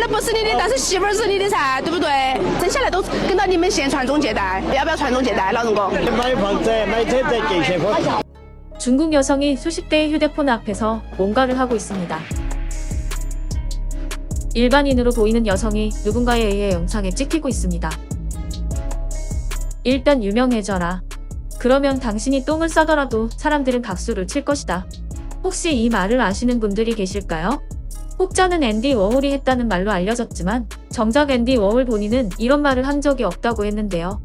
的不是你的，但是媳妇儿是你的噻，对不对？生下来都跟到你们县传宗接代，要不要传宗接代，老人公？买房子、买车子给结婚。 중국 여성이 수십 대의 휴대폰 앞에서 뭔가를 하고 있습니다. 일반인으로 보이는 여성이 누군가에 의해 영상에 찍히고 있습니다. 일단 유명해져라. 그러면 당신이 똥을 싸더라도 사람들은 박수를 칠 것이다. 혹시 이 말을 아시는 분들이 계실까요? 혹자는 앤디 워홀이 했다는 말로 알려졌지만 정작 앤디 워홀 본인은 이런 말을 한 적이 없다고 했는데요.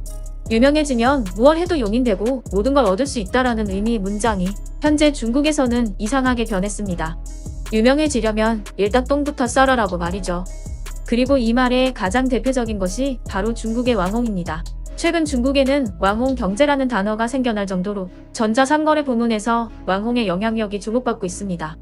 유명해지면 무얼 해도 용인되고 모든 걸 얻을 수 있다라는 의미의 문장이 현재 중국에서는 이상하게 변했습니다. 유명해지려면 일단 똥부터 썰어라고 말이죠. 그리고 이 말의 가장 대표적인 것이 바로 중국의 왕홍입니다. 최근 중국에는 왕홍 경제라는 단어가 생겨날 정도로 전자상거래 부문에서 왕홍의 영향력이 주목받고 있습니다.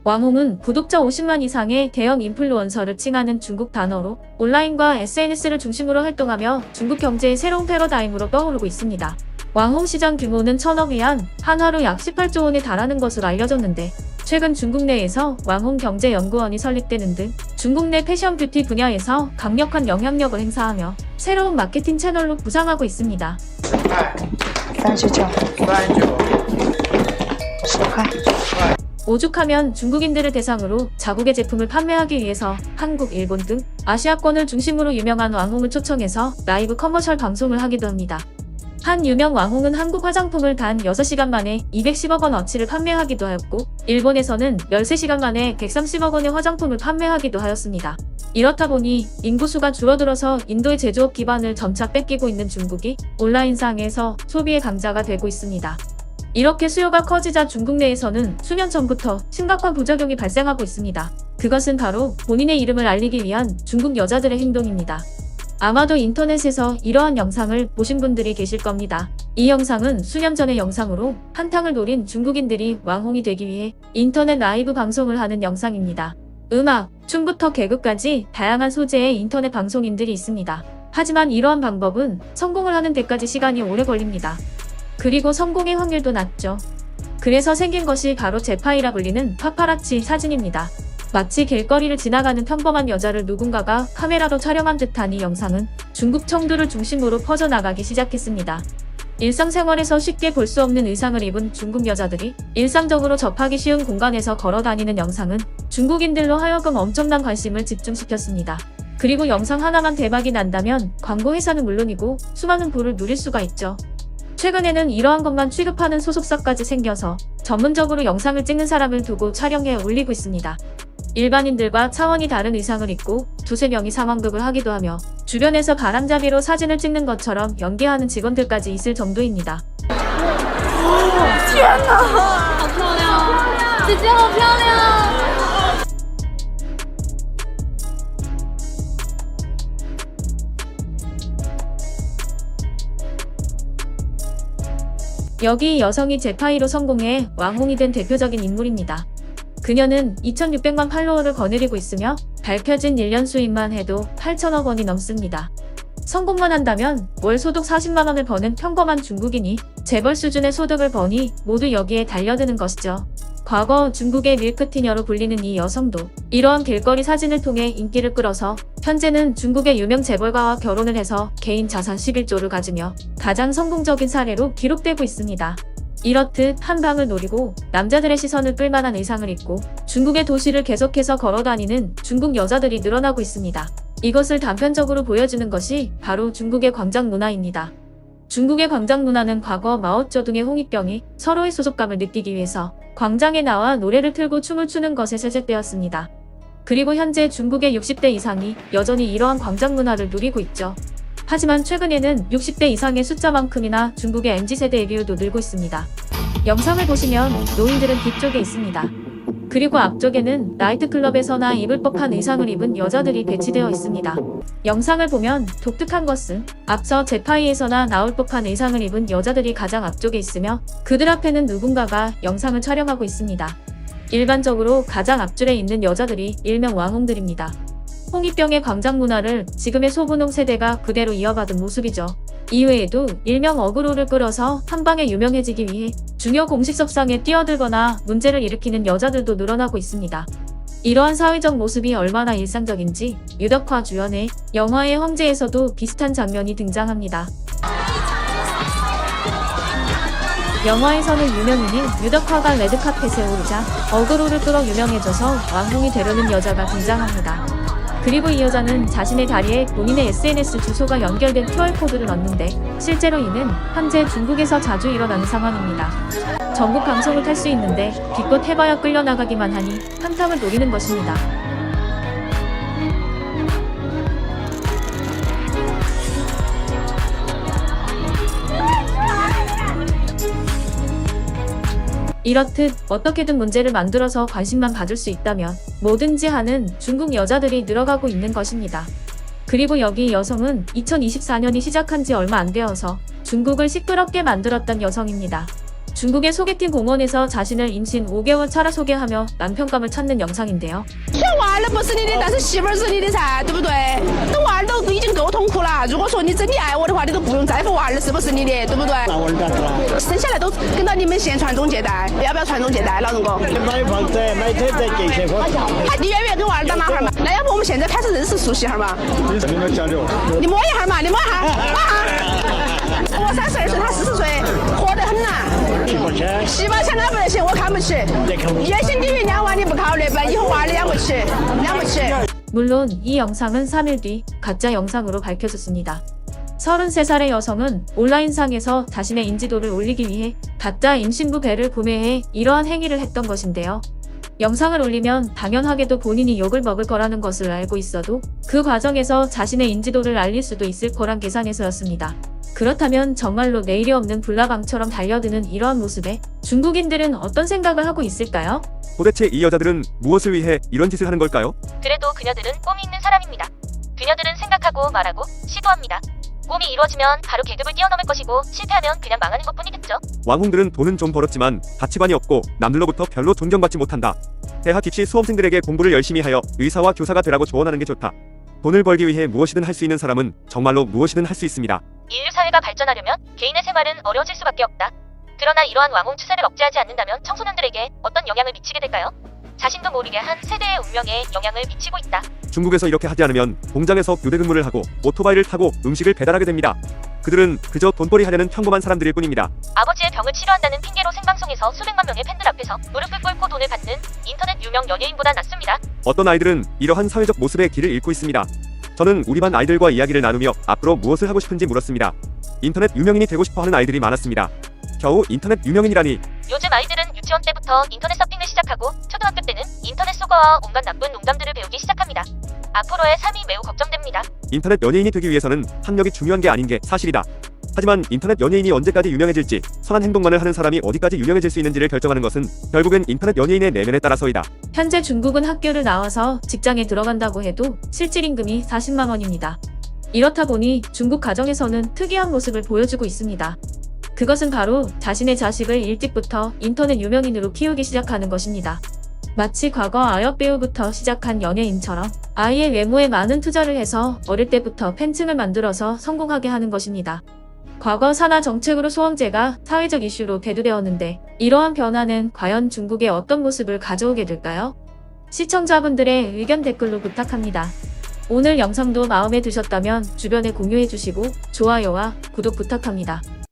왕홍은 구독자 50만 이상의 대형 인플루언서를 칭하는 중국 단어로 온라인과 SNS를 중심으로 활동하며 중국 경제의 새로운 패러다임으로 떠오르고 있습니다. 왕홍 시장 규모는 1000억 위안, 한화로 약 18조 원에 달하는 것으로 알려졌는데 최근 중국 내에서 왕홍 경제연구원이 설립되는 등 중국 내 패션 뷰티 분야에서 강력한 영향력을 행사하며 새로운 마케팅 채널로 부상하고 있습니다. 39 10块 오죽하면 중국인들을 대상으로 자국의 제품을 판매하기 위해서 한국, 일본 등 아시아권을 중심으로 유명한 왕홍을 초청해서 라이브 커머셜 방송을 하기도 합니다. 한 유명 왕홍은 한국 화장품을 단 6시간 만에 210억 원어치를 판매하기도 하였고 일본에서는 13시간 만에 130억 원의 화장품을 판매하기도 하였습니다. 이렇다 보니 인구수가 줄어들어서 인도의 제조업 기반을 점차 뺏기고 있는 중국이 온라인상에서 소비의 강자가 되고 있습니다. 이렇게 수요가 커지자 중국 내에서는 수년 전부터 심각한 부작용이 발생하고 있습니다. 그것은 바로 본인의 이름을 알리기 위한 중국 여자들의 행동입니다. 아마도 인터넷에서 이러한 영상을 보신 분들이 계실 겁니다. 이 영상은 수년 전의 영상으로 한탕을 노린 중국인들이 왕홍이 되기 위해 인터넷 라이브 방송을 하는 영상입니다. 음악, 춤부터 개그까지 다양한 소재의 인터넷 방송인들이 있습니다. 하지만 이러한 방법은 성공을 하는 데까지 시간이 오래 걸립니다. 그리고 성공의 확률도 낮죠. 그래서 생긴 것이 바로 제파이라 불리는 파파라치 사진입니다. 마치 길거리를 지나가는 평범한 여자를 누군가가 카메라로 촬영한 듯한 이 영상은 중국 청두를 중심으로 퍼져나가기 시작했습니다. 일상생활에서 쉽게 볼 수 없는 의상을 입은 중국 여자들이 일상적으로 접하기 쉬운 공간에서 걸어다니는 영상은 중국인들로 하여금 엄청난 관심을 집중시켰습니다. 그리고 영상 하나만 대박이 난다면 광고 회사는 물론이고 수많은 부를 누릴 수가 있죠. 최근에는 이러한 것만 취급하는 소속사까지 생겨서 전문적으로 영상을 찍는 사람을 두고 촬영해 올리고 있습니다. 일반인들과 차원이 다른 의상을 입고 두세 명이 상황극을 하기도 하며 주변에서 바람잡이로 사진을 찍는 것처럼 연기하는 직원들까지 있을 정도입니다. 天哪，好漂亮，姐姐好漂亮。 여기 여성이 제파이로 성공해 왕홍이 된 대표적인 인물입니다. 그녀는 2600만 팔로워를 거느리고 있으며 밝혀진 1년 수입만 해도 8천억 원이 넘습니다. 성공만 한다면 월 소득 40만 원을 버는 평범한 중국인이 재벌 수준의 소득을 버니 모두 여기에 달려드는 것이죠. 과거 중국의 밀크티녀로 불리는 이 여성도 이러한 길거리 사진을 통해 인기를 끌어서 현재는 중국의 유명 재벌가와 결혼을 해서 개인 자산 11조를 가지며 가장 성공적인 사례로 기록되고 있습니다. 이렇듯 한 방을 노리고 남자들의 시선을 끌만한 의상을 입고 중국의 도시를 계속해서 걸어다니는 중국 여자들이 늘어나고 있습니다. 이것을 단편적으로 보여주는 것이 바로 중국의 광장 문화입니다. 중국의 광장 문화는 과거 마오쩌둥의 홍위병이 서로의 소속감을 느끼기 위해서 광장에 나와 노래를 틀고 춤을 추는 것에 시작되었습니다. 그리고 현재 중국의 60대 이상이 여전히 이러한 광장 문화를 누리고 있죠. 하지만 최근에는 60대 이상의 숫자만큼이나 중국의 MZ세대의 비율도 늘고 있습니다. 영상을 보시면 노인들은 뒤쪽에 있습니다. 그리고 앞쪽에는 나이트클럽에서나 입을 법한 의상을 입은 여자들이 배치되어 있습니다. 영상을 보면 독특한 것은 앞서 제파이에서나 나올 법한 의상을 입은 여자들이 가장 앞쪽에 있으며 그들 앞에는 누군가가 영상을 촬영하고 있습니다. 일반적으로 가장 앞줄에 있는 여자들이 일명 왕홍들입니다. 홍위병의 광장 문화를 지금의 소분홍 세대가 그대로 이어받은 모습이죠. 이외에도 일명 어그로를 끌어서 한방에 유명해지기 위해 중요 공식석상에 뛰어들거나 문제를 일으키는 여자들도 늘어나고 있습니다. 이러한 사회적 모습이 얼마나 일상적인지 유덕화 주연의 영화의 황제에서도 비슷한 장면이 등장합니다. 영화에서는 유명인인 유덕화가 레드카펫에 오르자 어그로를 끌어 유명해져서 왕궁이 되려는 여자가 등장합니다. 그리고 이 여자는 자신의 다리에 본인의 SNS 주소가 연결된 QR코드를 넣는데 실제로 이는 현재 중국에서 자주 일어나는 상황입니다. 전국 방송을 탈 수 있는데 기껏 해봐야 끌려나가기만 하니 한탕을 노리는 것입니다. 이렇듯 어떻게든 문제를 만들어서 관심만 받을 수 있다면 뭐든지 하는 중국 여자들이 늘어가고 있는 것입니다. 그리고 여기 여성은 2024년이 시작한 지 얼마 안 되어서 중국을 시끄럽게 만들었던 여성입니다. 중국의 소개팅 공원에서 자신을 임신 5개월 차라 소개하며 남편감을 찾는 영상인데요. 生完了不是你的，但是媳妇儿是你的噻，对不对？生完了都已经够痛苦了。如果说你真的爱我的话，你都不用在乎娃儿是不是你的，对不对？那我儿干啥？生下来都跟到你们县传宗接代，要不要传宗接代，老人公？买房子、买车子、结些婚。你愿不愿意跟娃儿当男孩嘛？那要不我们现在开始认识熟悉哈嘛？你们交流。你摸一下嘛，你摸一下，摸一下。我32岁，他40岁，活得很呐。媳妇钱那不得行，我看不起。月薪低于2万你不考虑，不然以后娃儿养不起，养不起。 물론 이 영상은 3일 뒤 가짜 영상으로 밝혀졌습니다. 33살의 여성은 온라인상에서 자신의 인지도를 올리기 위해 가짜 임신부 배를 구매해 이러한 행위를 했던 것인데요. 영상을 올리면 당연하게도 본인이 욕을 먹을 거라는 것을 알고 있어도 그 과정에서 자신의 인지도를 알릴 수도 있을 거란 계산에서였습니다. 그렇다면 정말로 내일이 없는 불나방처럼 달려드는 이러한 모습에 중국인들은 어떤 생각을 하고 있을까요? 도대체 이 여자들은 무엇을 위해 이런 짓을 하는 걸까요? 그래도 그녀들은 꿈이 있는 사람입니다. 그녀들은 생각하고 말하고 시도합니다. 꿈이 이루어지면 바로 계급을 뛰어넘을 것이고 실패하면 그냥 망하는 것뿐이겠죠. 왕홍들은 돈은 좀 벌었지만 가치관이 없고 남들로부터 별로 존경받지 못한다. 대학 입시 수험생들에게 공부를 열심히 하여 의사와 교사가 되라고 조언하는 게 좋다. 돈을 벌기 위해 무엇이든 할 수 있는 사람은 정말로 무엇이든 할 수 있습니다. 인류 사회가 발전하려면 개인의 생활은 어려워질 수밖에 없다. 그러나 이러한 왕홍 추세를 억제하지 않는다면 청소년들에게 어떤 영향을 미치게 될까요? 자신도 모르게 한 세대의 운명에 영향을 미치고 있다. 중국에서 이렇게 하지 않으면 공장에서 교대 근무를 하고 오토바이를 타고 음식을 배달하게 됩니다. 그들은 그저 돈벌이 하려는 평범한 사람들일 뿐입니다. 아버지의 병을 치료한다는 핑계로 생방송에서 수백만 명의 팬들 앞에서 무릎을 꿇고 돈을 받는 인터넷 유명 연예인보다 낫습니다. 어떤 아이들은 이러한 사회적 모습의 길을 잃고 있습니다. 저는 우리 반 아이들과 이야기를 나누며 앞으로 무엇을 하고 싶은지 물었습니다. 인터넷 유명인이 되고 싶어 하는 아이들이 많았습니다. 겨우 인터넷 유명인이라니. 요즘 아이들은 유치원 때부터 인터넷 서핑을 시작하고 초등학교 때는 인터넷 속어와 온갖 나쁜 농담들을 배우기 시작합니다. 앞으로의 삶이 매우 걱정됩니다. 인터넷 연예인이 되기 위해서는 학력이 중요한 게 아닌 게 사실이다. 하지만 인터넷 연예인이 언제까지 유명해질지, 선한 행동만을 하는 사람이 어디까지 유명해질 수 있는지를 결정하는 것은 결국엔 인터넷 연예인의 내면에 따라서이다. 현재 중국은 학교를 나와서 직장에 들어간다고 해도 실질 임금이 40만 원입니다. 이렇다 보니 중국 가정에서는 특이한 모습을 보여주고 있습니다. 그것은 바로 자신의 자식을 일찍부터 인터넷 유명인으로 키우기 시작하는 것입니다. 마치 과거 아역 배우부터 시작한 연예인처럼 아이의 외모에 많은 투자를 해서 어릴 때부터 팬층을 만들어서 성공하게 하는 것입니다. 과거 산하 정책으로 소황제가 사회적 이슈로 대두되었는데 이러한 변화는 과연 중국에 어떤 모습을 가져오게 될까요? 시청자분들의 의견 댓글로 부탁합니다. 오늘 영상도 마음에 드셨다면 주변에 공유해주시고 좋아요와 구독 부탁합니다.